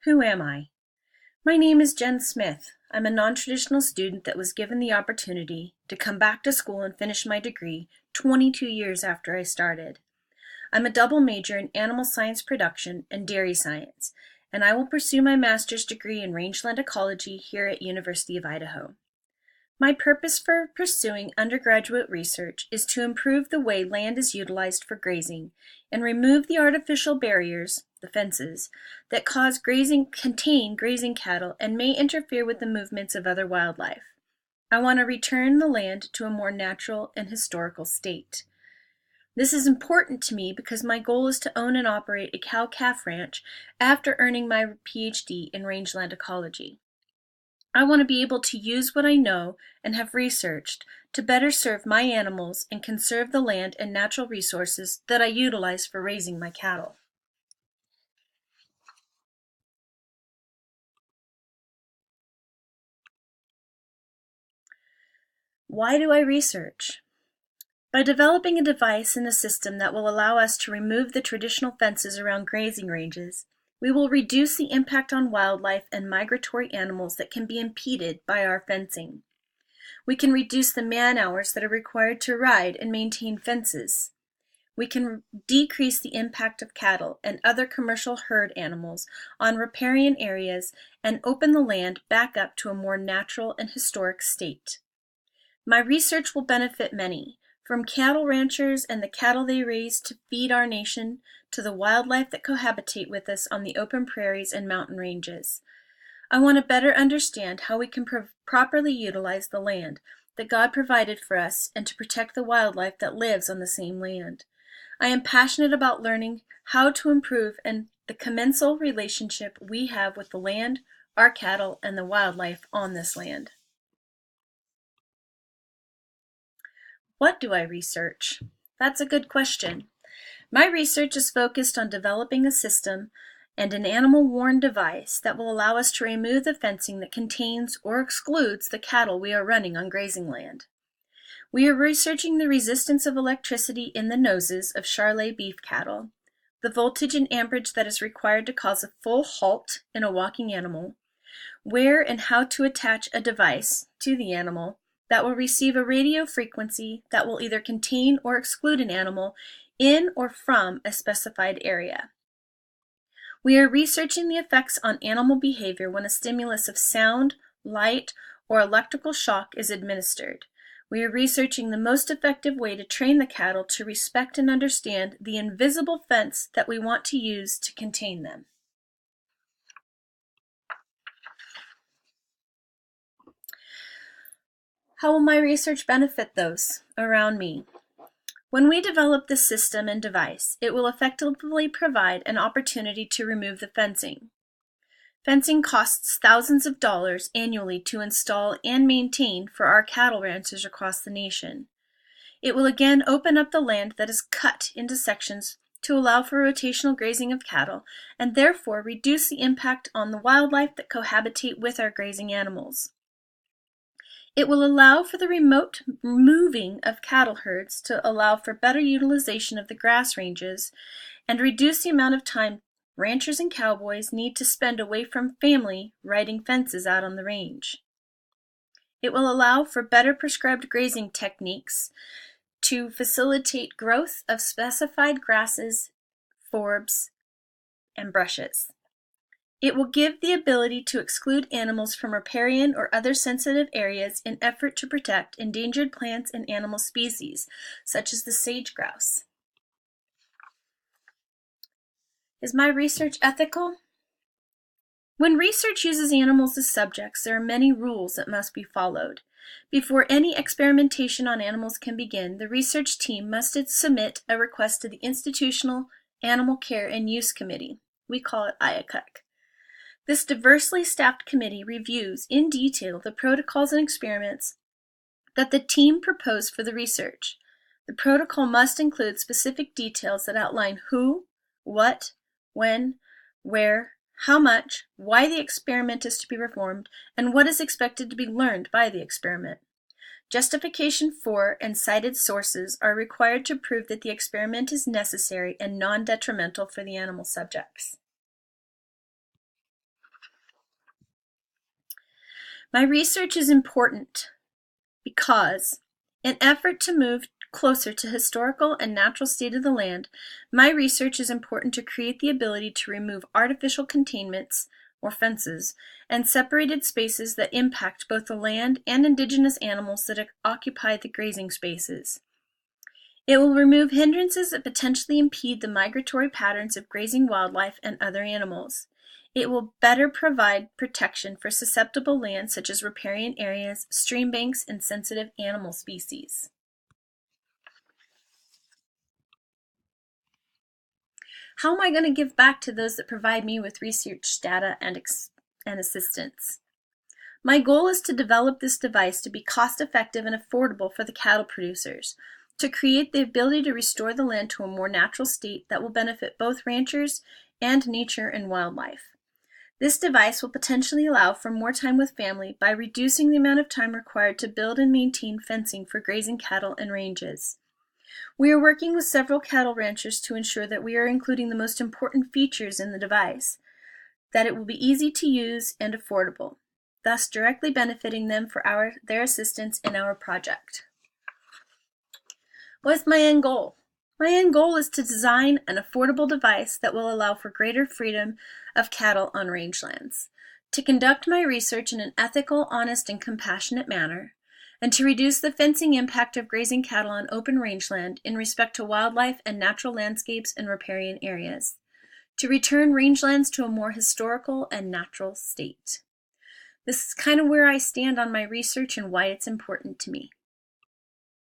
Who am I? My name is Jen Smith. I'm a non-traditional student that was given the opportunity to come back to school and finish my degree 22 years after I started. I'm a double major in animal science production and dairy science, and I will pursue my master's degree in rangeland ecology here at University of Idaho. My purpose for pursuing undergraduate research is to improve the way land is utilized for grazing and remove the artificial barriers, the fences, that contain grazing cattle and may interfere with the movements of other wildlife. I want to return the land to a more natural and historical state. This is important to me because my goal is to own and operate a cow-calf ranch after earning my PhD in rangeland ecology. I want to be able to use what I know and have researched to better serve my animals and conserve the land and natural resources that I utilize for raising my cattle. Why do I research? By developing a device and a system that will allow us to remove the traditional fences around grazing ranges, we will reduce the impact on wildlife and migratory animals that can be impeded by our fencing. We can reduce the man-hours that are required to ride and maintain fences. We can decrease the impact of cattle and other commercial herd animals on riparian areas and open the land back up to a more natural and historic state. My research will benefit many, from cattle ranchers and the cattle they raise to feed our nation, to the wildlife that cohabitate with us on the open prairies and mountain ranges. I want to better understand how we can properly utilize the land that God provided for us and to protect the wildlife that lives on the same land. I am passionate about learning how to improve and the commensal relationship we have with the land, our cattle, and the wildlife on this land. What do I research? That's a good question. My research is focused on developing a system and an animal-worn device that will allow us to remove the fencing that contains or excludes the cattle we are running on grazing land. We are researching the resistance of electricity in the noses of Charolais beef cattle, the voltage and amperage that is required to cause a full halt in a walking animal, where and how to attach a device to the animal that will receive a radio frequency that will either contain or exclude an animal in or from a specified area. We are researching the effects on animal behavior when a stimulus of sound, light, or electrical shock is administered. We are researching the most effective way to train the cattle to respect and understand the invisible fence that we want to use to contain them. How will my research benefit those around me? When we develop this system and device, it will effectively provide an opportunity to remove the fencing. Fencing costs thousands of dollars annually to install and maintain for our cattle ranchers across the nation. It will again open up the land that is cut into sections to allow for rotational grazing of cattle and therefore reduce the impact on the wildlife that cohabitate with our grazing animals. It will allow for the remote moving of cattle herds to allow for better utilization of the grass ranges and reduce the amount of time ranchers and cowboys need to spend away from family riding fences out on the range. It will allow for better prescribed grazing techniques to facilitate growth of specified grasses, forbs, and brushes. It will give the ability to exclude animals from riparian or other sensitive areas in effort to protect endangered plants and animal species, such as the sage grouse. Is my research ethical? When research uses animals as subjects, there are many rules that must be followed. Before any experimentation on animals can begin, the research team must submit a request to the Institutional Animal Care and Use Committee. We call it IACUC. This diversely staffed committee reviews in detail the protocols and experiments that the team proposed for the research. The protocol must include specific details that outline who, what, when, where, how much, why the experiment is to be performed, and what is expected to be learned by the experiment. Justification for and cited sources are required to prove that the experiment is necessary and non-detrimental for the animal subjects. My research is important because, in an effort to move closer to historical and natural state of the land, my research is important to create the ability to remove artificial containments, or fences, and separated spaces that impact both the land and indigenous animals that occupy the grazing spaces. It will remove hindrances that potentially impede the migratory patterns of grazing wildlife and other animals. It will better provide protection for susceptible lands such as riparian areas, stream banks, and sensitive animal species. How am I going to give back to those that provide me with research data and assistance? My goal is to develop this device to be cost-effective and affordable for the cattle producers, to create the ability to restore the land to a more natural state that will benefit both ranchers and nature and wildlife. This device will potentially allow for more time with family by reducing the amount of time required to build and maintain fencing for grazing cattle and ranges. We are working with several cattle ranchers to ensure that we are including the most important features in the device, that it will be easy to use and affordable, thus directly benefiting them for their assistance in our project. What is my end goal? My end goal is to design an affordable device that will allow for greater freedom of cattle on rangelands, to conduct my research in an ethical, honest, and compassionate manner, and to reduce the fencing impact of grazing cattle on open rangeland in respect to wildlife and natural landscapes and riparian areas, to return rangelands to a more historical and natural state. This is kind of where I stand on my research and why it's important to me.